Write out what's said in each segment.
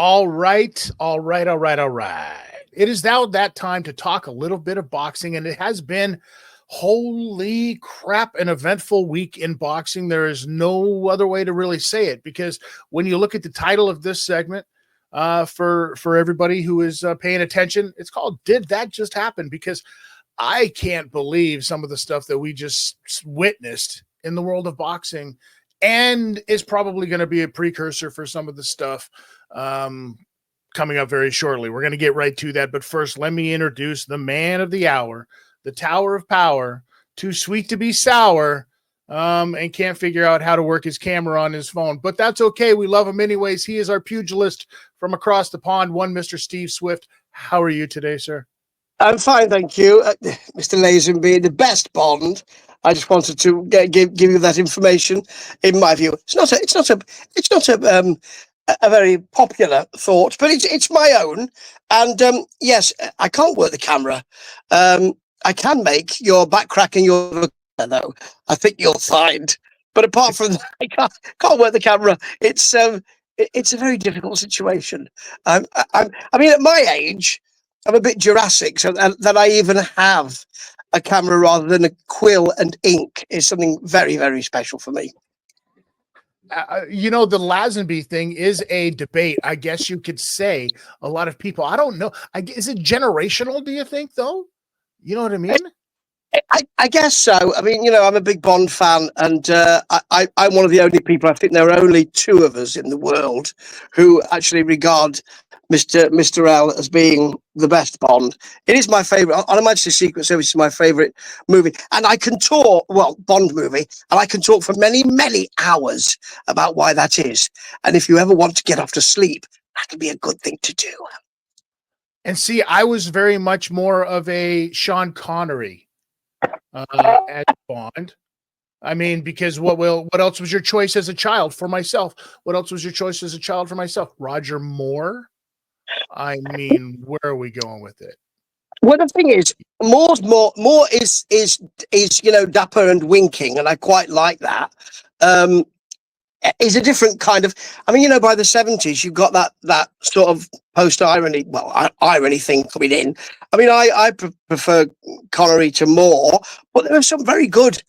All right, all right, all right, all right. It is now that time to talk a little bit of boxing, and it has been, holy crap, an eventful week in boxing. There is no other way to really say it, because when you look at the title of this segment, for everybody who is paying attention, it's called "Did That Just Happen?" Because I can't believe some of the stuff that we just witnessed in the world of boxing, and is probably going to be a precursor for some of the stuff um, coming up very shortly. We're going to get right to that. But first, let me introduce the man of the hour, the Tower of Power, too sweet to be sour, and can't figure out how to work his camera on his phone. But that's okay. We love him anyways. He is our pugilist from across the pond, one Mr. Steve Swift. How are you today, sir? I'm fine, thank you, Mr. Lazenby. The best Bond. I just wanted to give you that information. In my view, it's not a very popular thought, but it's my own. And yes, I can't work the camera. I can make your back crack and your though. I think you'll find. But apart from that, I can't work the camera. It's a very difficult situation. I mean, at my age, I'm a bit Jurassic, so that I even have a camera rather than a quill and ink is something very, very special for me. The Lazenby thing is a debate. I guess you could say a lot of people, I don't know. Is it generational, do you think, though? You know what I mean? I guess so. I mean, I'm a big Bond fan, and I'm one of the only people. I think there are only two of us in the world who actually regard Mr. L as being the best Bond. It is my favourite. On Her Majesty's Secret Service is my favourite movie, and I can talk, Bond movie, and I can talk for many, many hours about why that is. And if you ever want to get off to sleep, that could be a good thing to do. And see, I was very much more of a Sean Connery as Bond. I mean, because what else was your choice as a child? For myself, what else was your choice as a child for myself? Roger Moore. I mean, where are we going with it? Well, the thing is, more is dapper and winking, and I quite like that. Is a different kind of. I mean, by the 70s, you've got that sort of post-irony, irony thing coming in. I mean, I prefer Connery to Moore, but there were some very good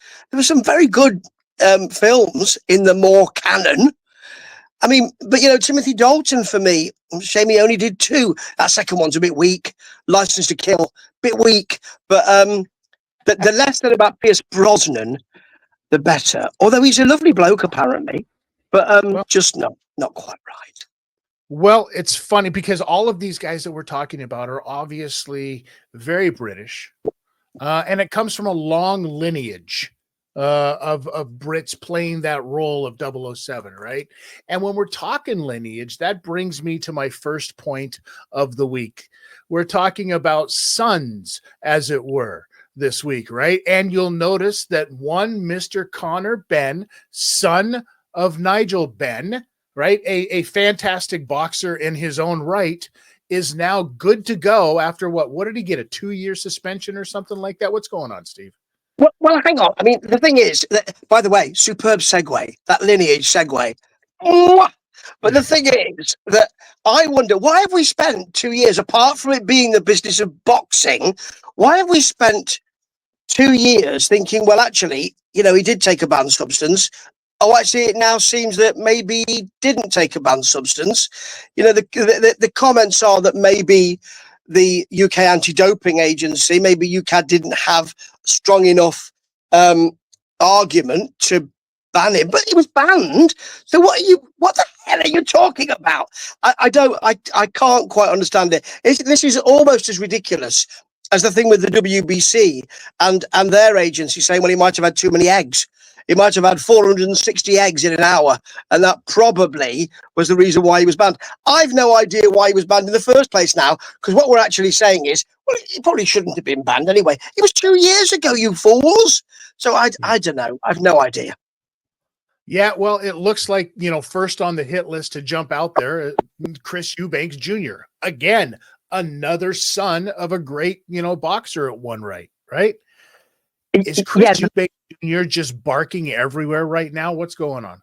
films in the Moore canon. I mean, but Timothy Dalton for me, shame he only did two. That second one's a bit weak. License to Kill, bit weak. But the less said about Pierce Brosnan, the better. Although he's a lovely bloke, apparently, but just not quite right. Well, it's funny because all of these guys that we're talking about are obviously very British, and it comes from a long lineage of Brits playing that role of 007, right? And when we're talking lineage, that brings me to my first point of the week. We're talking about sons, as it were, this week, right? And you'll notice that one Mr. Connor Benn, son of Nigel Benn, right? A fantastic boxer in his own right, is now good to go after what did he get? A 2-year suspension or something like that? What's going on, Steve? Well, hang on. I mean, the thing is, that, by the way, superb segue, that lineage segue. But the thing is that I wonder, why have we spent 2 years, apart from it being the business of boxing, why have we spent 2 years thinking, well, actually, he did take a banned substance. Oh, actually, it now seems that maybe he didn't take a banned substance. The comments are that maybe the UK anti-doping agency, maybe UKAD didn't have strong enough argument to ban him, but it was banned. So what the hell are you talking about? I can't quite understand it. This is almost as ridiculous as the thing with the WBC and their agency saying, well, he might have had too many eggs. He might have had 460 eggs in an hour, and that probably was the reason why he was banned. I've no idea why he was banned in the first place now, because what we're actually saying is, well, he probably shouldn't have been banned anyway. It was 2 years ago, you fools. So I don't know. I've no idea. Yeah, well, it looks like, first on the hit list to jump out there, Chris Eubanks Jr. Again, another son of a great, boxer at one right? Is Chris Eubanks Jr. just barking everywhere right now? What's going on?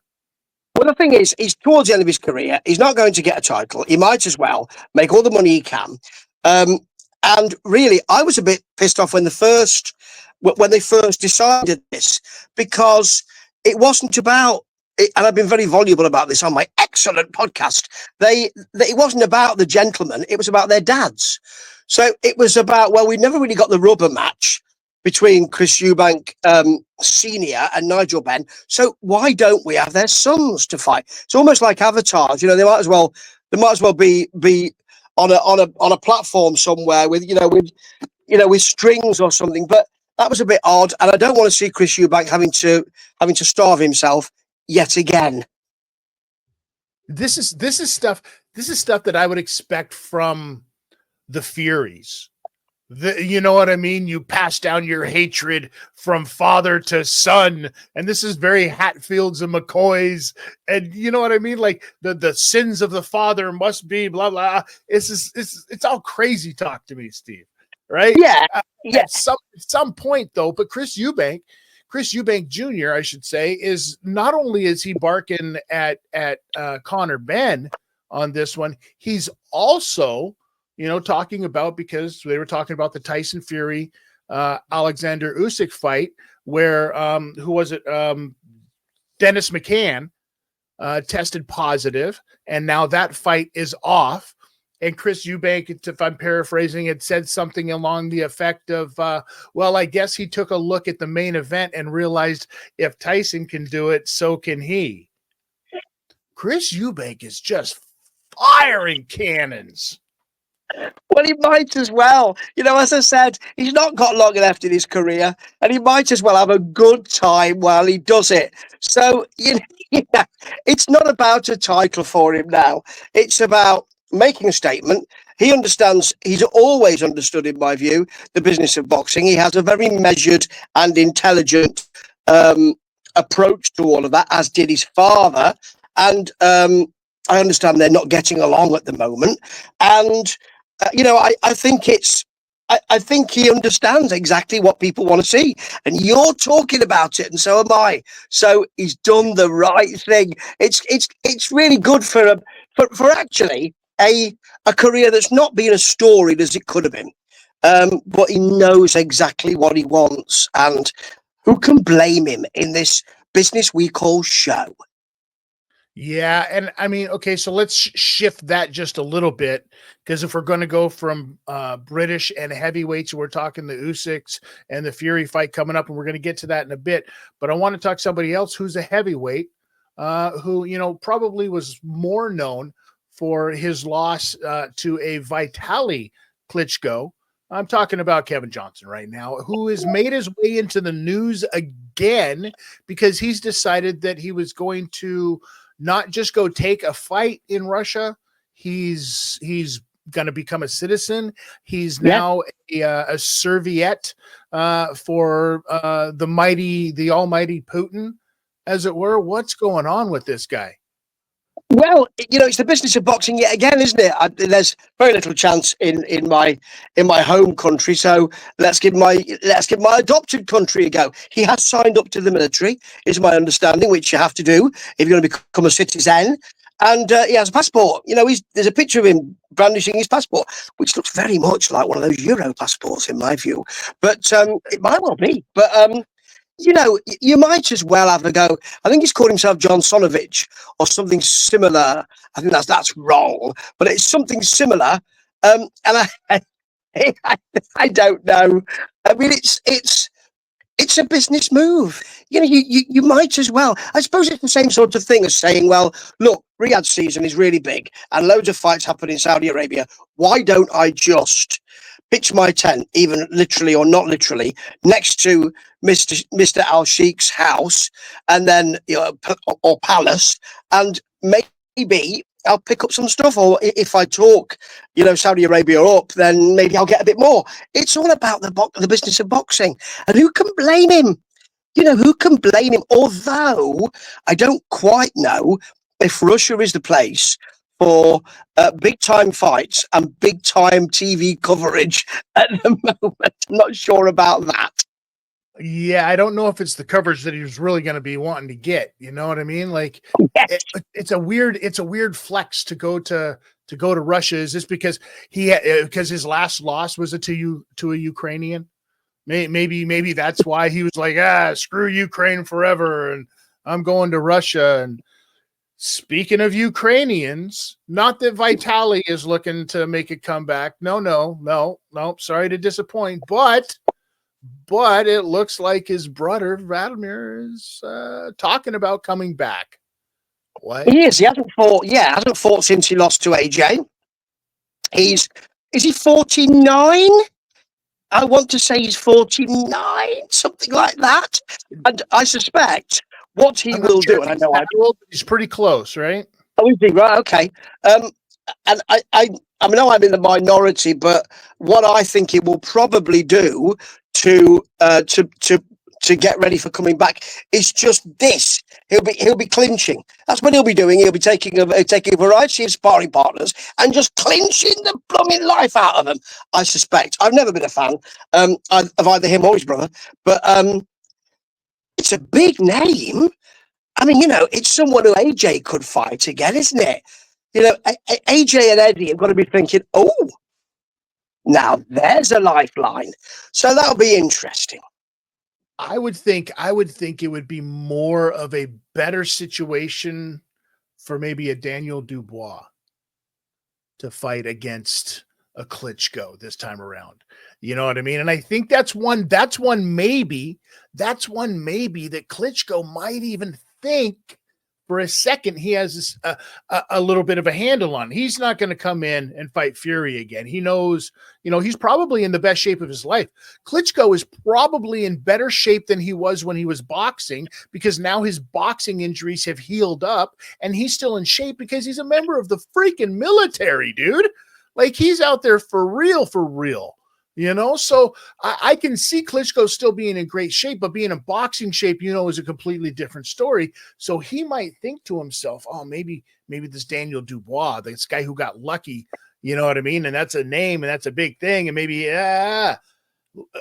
Well, the thing is, he's towards the end of his career. He's not going to get a title. He might as well make all the money he can. Um, and really, I was a bit pissed off when they first decided this, because it wasn't about. And I've been very voluble about this on my excellent podcast. It wasn't about the gentlemen; it was about their dads. So it was about, well, we never really got the rubber match between Chris Eubank Senior and Nigel Benn. So why don't we have their sons to fight? It's almost like avatars. They might as well be on a platform somewhere with strings or something. But that was a bit odd, and I don't want to see Chris Eubank having to starve himself yet again. This is stuff that I would expect from the Furies. You know what I mean? You pass down your hatred from father to son, and this is very Hatfields and McCoys, and you know what I mean? Like the sins of the father must be blah blah. It's all crazy talk to me, Steve. Right? Yeah, yeah. At some point though, but Chris Eubank Jr., I should say, is not only is he barking at Conor Benn on this one, he's also talking about, because they were talking about the Tyson Fury, Alexander Usyk fight, where who was it? Dennis McCann tested positive, and now that fight is off. And Chris Eubank, if I'm paraphrasing, had said something along the effect of, well, I guess he took a look at the main event and realized if Tyson can do it, so can he. Chris Eubank is just firing cannons. Well, he might as well. As I said, he's not got long left in his career, and he might as well have a good time while he does it. So, it's not about a title for him now. It's about making a statement. He understands, he's always understood, in my view, the business of boxing. He has a very measured and intelligent approach to all of that, as did his father. And I understand they're not getting along at the moment. And I think I think he understands exactly what people want to see, and you're talking about it, and so am I. So he's done the right thing. It's really good for actually a career that's not been as storied as it could have been. But he knows exactly what he wants, and who can blame him in this business we call show? Yeah, and I mean, okay, so let's shift that just a little bit, because if we're going to go from British and heavyweights, we're talking the Usyks and the Fury fight coming up, and we're going to get to that in a bit. But I want to talk somebody else who's a heavyweight, who probably was more known for his loss to a Vitaly Klitschko. I'm talking about Kevin Johnson right now, who has made his way into the news again because he's decided that he was going to not just go take a fight in Russia. He's going to become a citizen. He's now a serviette for the almighty Putin, as it were. What's going on with this guy? Well, it's the business of boxing yet again, isn't it? There's very little chance in my home country, so let's give my adopted country a go. He has signed up to the military, is my understanding, which you have to do if you're going to become a citizen. And he has a passport. There's a picture of him brandishing his passport, which looks very much like one of those Euro passports, in my view. But it might well be. But you might as well have a go. I think he's called himself John Sonovich or something similar. I think that's wrong, but it's something similar. And I don't know. I mean, it's a business move. You might as well. I suppose it's the same sort of thing as saying, well, look, Riyadh season is really big and loads of fights happen in Saudi Arabia. Why don't I just pitch my tent, even literally or not literally, next to Mr. Al Sheikh's house, and then or palace, and maybe I'll pick up some stuff. Or if I talk, Saudi Arabia up, then maybe I'll get a bit more. It's all about the business of boxing, and who can blame him? Who can blame him? Although I don't quite know if Russia is the place for big time fights and big time TV coverage at the moment. I'm not sure about that. Yeah, I don't know if it's the coverage that he was really going to be wanting to get. You know what I mean? Like, Yes. it's a weird flex to go to Russia. Is this because because his last loss was to a Ukrainian? Maybe that's why he was like, screw Ukraine forever, and I'm going to Russia. And speaking of Ukrainians, not that Vitali is looking to make a comeback. No. Sorry to disappoint, but it looks like his brother Vladimir is talking about coming back. What? He is. He hasn't fought. Yeah, hasn't fought since he lost to AJ. Is he 49? I want to say he's 49, something like that. And I suspect what he I'm not will sure do, if and I know he's pretty close, right? oh, is he? Right, okay. And I know I'm in the minority, but what I think he will probably do to to get ready for coming back is just this. He'll be clinching. That's what he'll be doing. He'll be taking a variety of sparring partners and just clinching the blooming life out of them. I suspect. I've never been a fan of either him or his brother, but it's a big name. I mean, it's someone who AJ could fight again, isn't it? AJ and Eddie have got to be thinking, oh, now there's a lifeline. So that'll be interesting. I would think it would be more of a better situation for maybe a Daniel Dubois to fight against a Klitschko this time around. You know what I mean? And I think that's one maybe that Klitschko might even think for a second he has a little bit of a handle on. He's not going to come in and fight Fury again. He knows, he's probably in the best shape of his life. Klitschko is probably in better shape than he was when he was boxing, because now his boxing injuries have healed up and he's still in shape because he's a member of the freaking military, dude. Like, he's out there for real. So I can see Klitschko still being in great shape, but being in boxing shape, is a completely different story. So he might think to himself, oh, maybe this Daniel Dubois, this guy who got lucky, you know what I mean? And that's a name and that's a big thing. And maybe,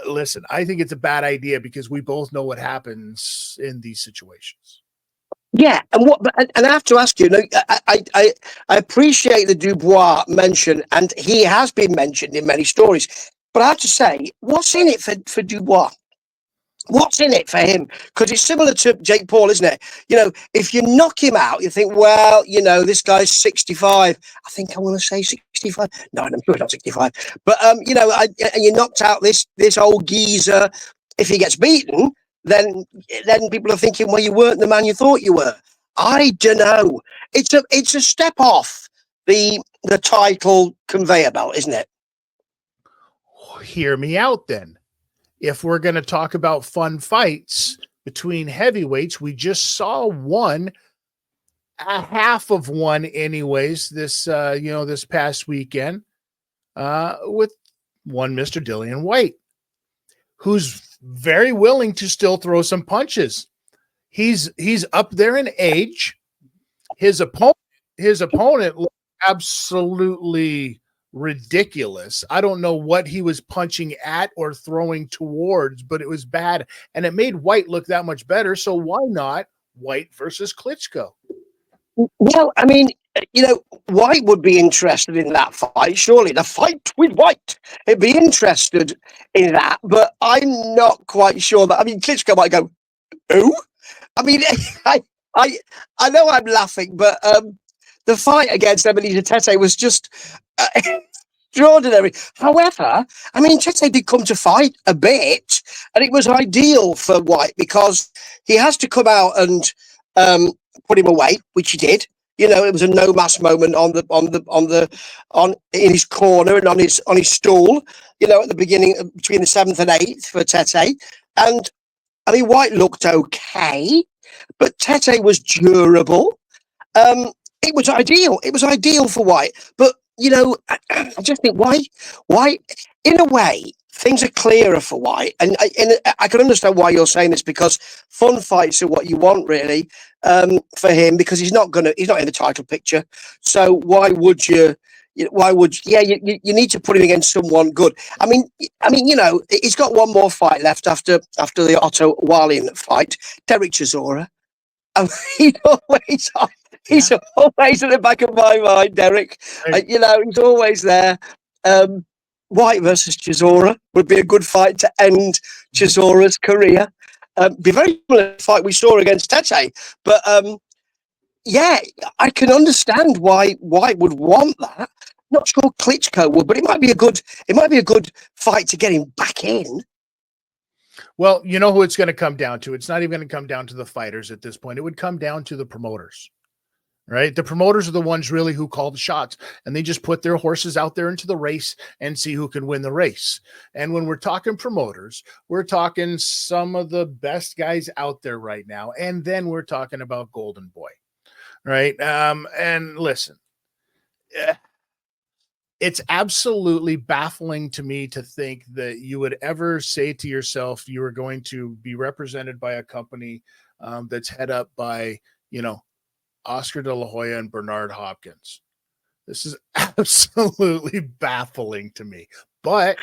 listen, I think it's a bad idea because we both know what happens in these situations. Yeah, and I have to ask you. I appreciate the Dubois mention, and he has been mentioned in many stories. But I have to say, what's in it for Dubois? What's in it for him? Because it's similar to Jake Paul, isn't it? If you knock him out, you think, well, this guy's 65. I think I want to say 65. No, I'm sure not 65. But and you knocked out this old geezer. If he gets beaten, then people are thinking, well, you weren't the man you thought you were. I don't know. It's a step off the title conveyor belt, isn't it? Hear me out then. If we're going to talk about fun fights between heavyweights, we just saw a half of one anyways, this past weekend, with one Mr. Dillian White, who's very willing to still throw some punches. He's up there in age. His opponent looked absolutely ridiculous. I don't know what he was punching at or throwing towards, but it was bad, and it made White look that much better. So why not White versus Klitschko? Well, I mean, White would be interested in that fight. Surely the fight with White, he'd be interested in that. But I'm not quite sure that. I mean, Klitschko might go, "Who?" I mean, I know I'm laughing, but the fight against Emily Tete was just extraordinary. However, I mean, Tete did come to fight a bit, and it was ideal for White because he has to come out and put him away, which he did. It was a no mass moment in his corner and on his stool. At the beginning between the 7th and 8th for Tete, and I mean, White looked okay, but Tete was durable. It was ideal. It was ideal for White. But, I just think why, in a way, things are clearer for White. And I can understand why you're saying this, because fun fights are what you want, really, for him, because he's not in the title picture. So why would you, why would you need to put him against someone good. I mean, he's got one more fight left after the Otto Walian fight. Derek Chisora. He's always he's always in the back of my mind, Derek. He's always there. White versus Chisora would be a good fight to end Chisora's career. Be very similar fight we saw against Tete, but I can understand why White would want that. Not sure Klitschko would, but it might be a good fight to get him back in. Well, you know who it's going to come down to. It's not even going to come down to the fighters at this point. It would come down to the promoters, right? The promoters are the ones really who call the shots, and they just put their horses out there into the race and see who can win the race. And when we're talking promoters, we're talking some of the best guys out there right now. And then we're talking about Golden Boy, right? And listen, it's absolutely baffling to me to think that you would ever say to yourself you are going to be represented by a company that's head up by, Oscar De La Hoya and Bernard Hopkins. This is absolutely baffling to me. But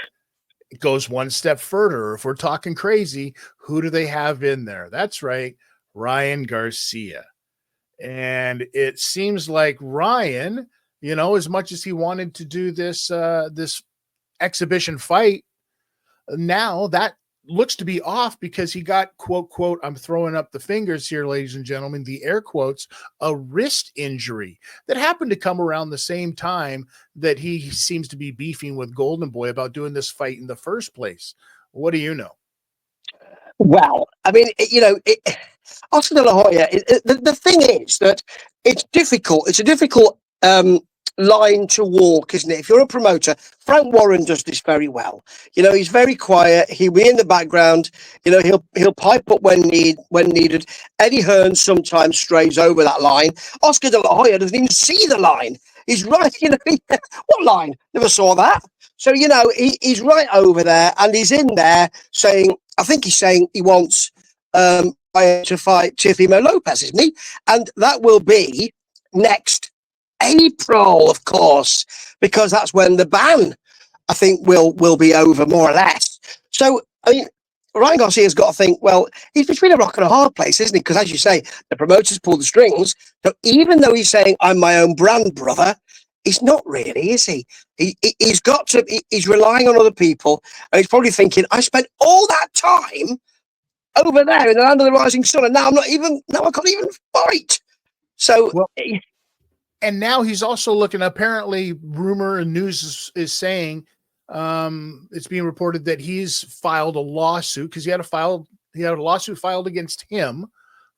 it goes one step further. If we're talking crazy, who do they have in there? That's right, Ryan Garcia. And it seems like Ryan, as much as he wanted to do this exhibition fight, now that looks to be off because he got, quote, I'm throwing up the fingers here, ladies and gentlemen, the air quotes, a wrist injury that happened to come around the same time that he seems to be beefing with Golden Boy about doing this fight in the first place. What do you know? Well, I mean, Oscar De La Hoya, the thing is that it's difficult. It's a difficult line to walk, isn't it? If you're a promoter, Frank Warren does this very well. He's very quiet. He'll be in the background. He'll pipe up when needed. Eddie Hearn sometimes strays over that line. Oscar De La Hoya doesn't even see the line. He's right. What line? Never saw that. So he's right over there, and he's in there saying, I think he's saying he wants to fight Teofimo Lopez, isn't he? And that will be next April, of course, because that's when the ban, I think, will be over, more or less. So, I mean, Ryan Garcia's got to think, well, he's between a rock and a hard place, isn't he? Because as you say, the promoters pull the strings. So even though he's saying, I'm my own brand, brother, he's not really, is he? He's relying on other people, and he's probably thinking, I spent all that time over there in the land of the rising sun, and now I can't even fight. So... Well, and now he's also looking, apparently rumor and news is saying it's being reported that he's filed a lawsuit because he had a lawsuit filed against him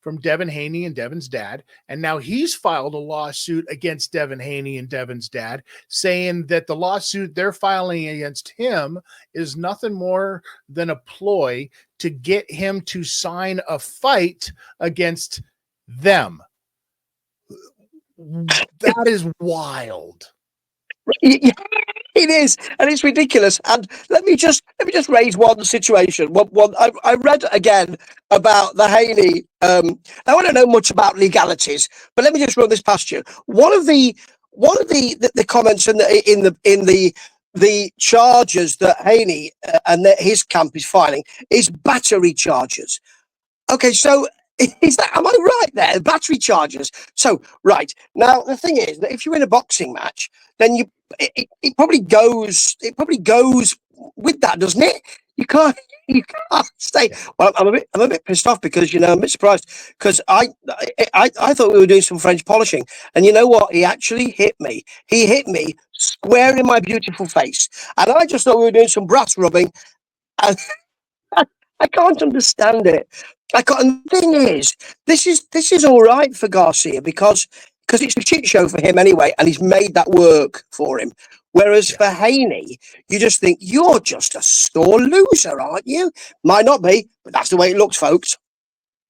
from Devin Haney and Devin's dad. And now he's filed a lawsuit against Devin Haney and Devin's dad, saying that the lawsuit they're filing against him is nothing more than a ploy to get him to sign a fight against them. That is wild. Yeah, it is, and it's ridiculous. And let me just raise one situation. One I read again about the Haney. Now I don't know much about legalities, but let me just run this past you. One of the comments in the charges that Haney and his camp is filing is battery charges. Okay, so. Am I right there? Battery charges. So, right. Now, the thing is that if you're in a boxing match, then it probably goes with that, doesn't it? You can't stay. Well, I'm a bit pissed off because, I'm a bit surprised because I thought we were doing some French polishing. And you know what? He actually hit me. He hit me square in my beautiful face. And I just thought we were doing some brass rubbing. And I can't understand it. And the thing is, this is all right for Garcia because it's a shit show for him anyway, and he's made that work for him. Whereas for Haney, you just think you're just a sore loser, aren't you? Might not be, but that's the way it looks, folks.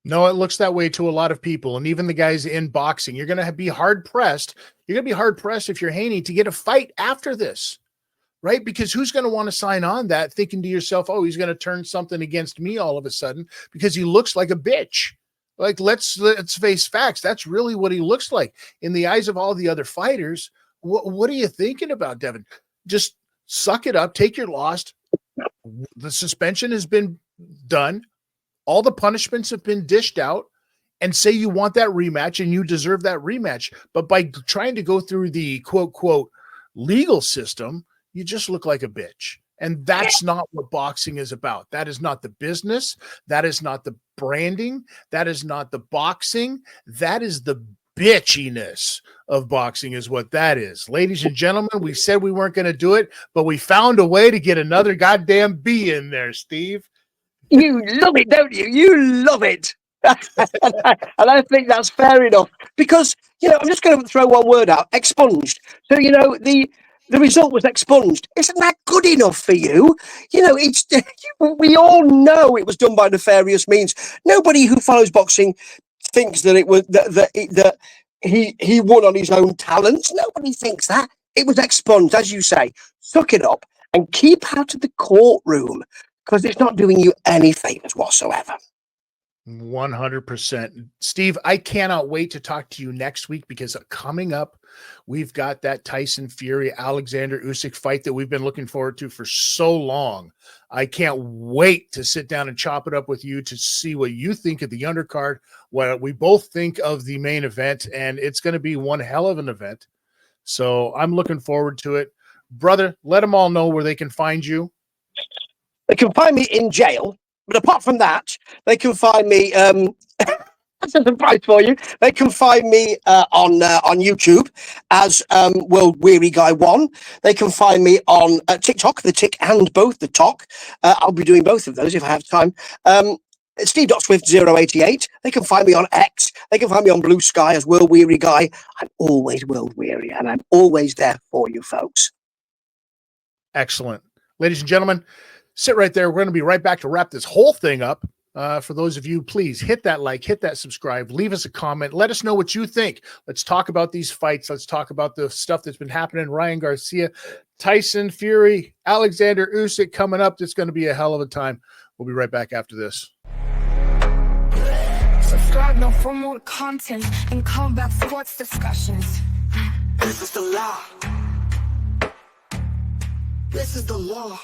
No, it looks that way to a lot of people, and even the guys in boxing. You're going to be hard pressed. You're going to be hard pressed if you're Haney to get a fight after this. Right? Because who's going to want to sign on that thinking to yourself, oh, he's going to turn something against me all of a sudden because he looks like a bitch. Like, let's face facts. That's really what he looks like in the eyes of all the other fighters. What are you thinking about, Devin? Just suck it up, take your loss. The suspension has been done. All the punishments have been dished out, and say you want that rematch and you deserve that rematch. But by trying to go through the quote legal system, you just look like a bitch. And that's not what boxing is about. That is not the business. That is not the branding. That is not the boxing. That is the bitchiness of boxing is what that is. Ladies and gentlemen, we said we weren't going to do it, but we found a way to get another goddamn B in there, Steve. You love it, don't you? You love it. And I think that's fair enough because, I'm just going to throw one word out, expunged. So, the result was expunged. Isn't that good enough for you? It's we all know it was done by nefarious means. Nobody who follows boxing thinks that it was that he won on his own talents. Nobody thinks that. It was expunged, as you say. Suck it up and keep out of the courtroom because it's not doing you any favors whatsoever. 100%. Steve, I cannot wait to talk to you next week because coming up, we've got that Tyson Fury, Alexander Usyk fight that we've been looking forward to for so long. I can't wait to sit down and chop it up with you to see what you think of the undercard, what we both think of the main event, and it's going to be one hell of an event. So I'm looking forward to it. Brother, let them all know where they can find you. They can find me in jail. But apart from that, they can find me. That's a surprise for you. They can find me on YouTube as World Weary Guy 1. They can find me on TikTok, the Tick and both the Talk. I'll be doing both of those if I have time. Steve.Swift088. They can find me on X. They can find me on Blue Sky as World Weary Guy. I'm always world weary, and I'm always there for you, folks. Excellent, ladies and gentlemen. Sit right there. We're going to be right back to wrap this whole thing up. For those of you, please hit that like, hit that subscribe, leave us a comment. Let us know what you think. Let's talk about these fights. Let's talk about the stuff that's been happening. Ryan Garcia, Tyson Fury, Alexander Usyk coming up. It's going to be a hell of a time. We'll be right back after this. Subscribe now for more content and combat sports discussions. This is the law. This is the law.